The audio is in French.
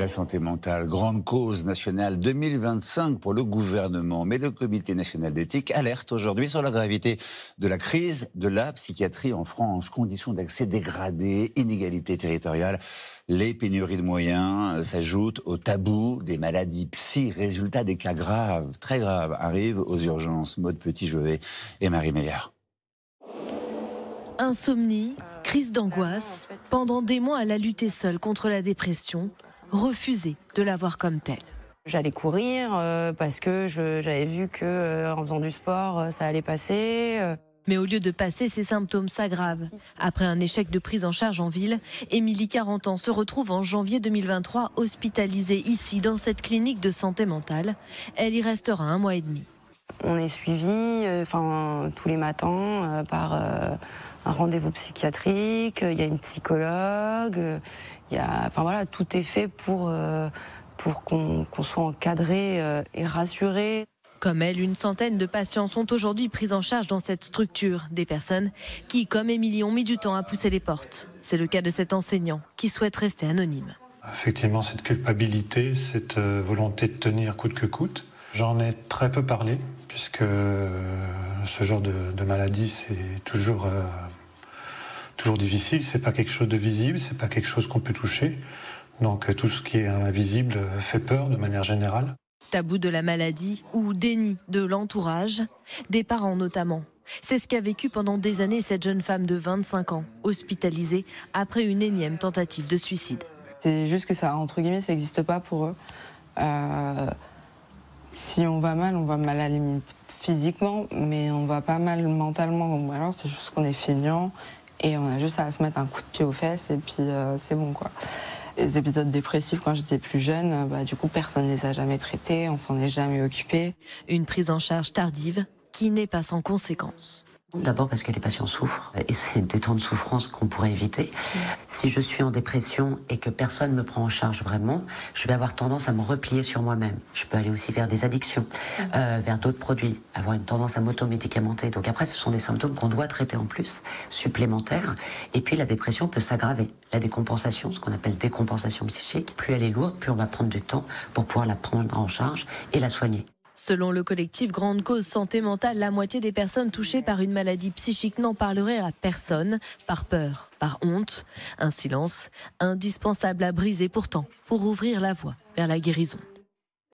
La santé mentale, grande cause nationale 2025 pour le gouvernement. Mais le Comité national d'éthique alerte aujourd'hui sur la gravité de la crise de la psychiatrie en France. Conditions d'accès dégradées, inégalités territoriales, les pénuries de moyens s'ajoutent au tabou des maladies psy. Résultat, des cas graves, très graves, arrivent aux urgences. Maude Petit-Jovet et Marie Meillard. Insomnie, crise d'angoisse. Pendant des mois, elle a lutté seule contre la dépression, refusé de la voir comme telle. J'allais courir parce que j'avais vu que en faisant du sport, ça allait passer. Mais au lieu de passer, ses symptômes s'aggravent. Après un échec de prise en charge en ville, Émilie, 40 ans, se retrouve en janvier 2023 hospitalisée ici, dans cette clinique de santé mentale. Elle y restera 1 mois et demi. On est suivi tous les matins par un rendez-vous psychiatrique, il y a une psychologue, tout est fait pour qu'on soit encadré et rassuré. Comme elle, une centaine de patients sont aujourd'hui pris en charge dans cette structure. Des personnes qui, comme Émilie, ont mis du temps à pousser les portes. C'est le cas de cet enseignant qui souhaite rester anonyme. Effectivement, cette culpabilité, cette volonté de tenir coûte que coûte. J'en ai très peu parlé, puisque ce genre de maladie, c'est toujours difficile. C'est pas quelque chose de visible, c'est pas quelque chose qu'on peut toucher. Donc tout ce qui est invisible fait peur de manière générale. Tabou de la maladie ou déni de l'entourage, des parents notamment. C'est ce qu'a vécu pendant des années cette jeune femme de 25 ans, hospitalisée après une énième tentative de suicide. C'est juste que ça, entre guillemets, ça n'existe pas pour eux. Si on va mal à la limite physiquement, mais on va pas mal mentalement. Donc alors c'est juste qu'on est feignant et on a juste à se mettre un coup de pied aux fesses et puis c'est bon quoi. Les épisodes dépressifs quand j'étais plus jeune, du coup personne ne les a jamais traités, on s'en est jamais occupé. Une prise en charge tardive qui n'est pas sans conséquences. D'abord parce que les patients souffrent et c'est des temps de souffrance qu'on pourrait éviter. Si je suis en dépression et que personne ne me prend en charge vraiment, je vais avoir tendance à me replier sur moi-même. Je peux aller aussi vers des addictions, vers d'autres produits, avoir une tendance à m'automédicamenter. Donc après, ce sont des symptômes qu'on doit traiter en plus, supplémentaires. Et puis la dépression peut s'aggraver. La décompensation, ce qu'on appelle décompensation psychique, plus elle est lourde, plus on va prendre du temps pour pouvoir la prendre en charge et la soigner. Selon le collectif Grande Cause Santé Mentale, la moitié des personnes touchées par une maladie psychique n'en parleraient à personne, par peur, par honte. Un silence indispensable à briser pourtant pour ouvrir la voie vers la guérison.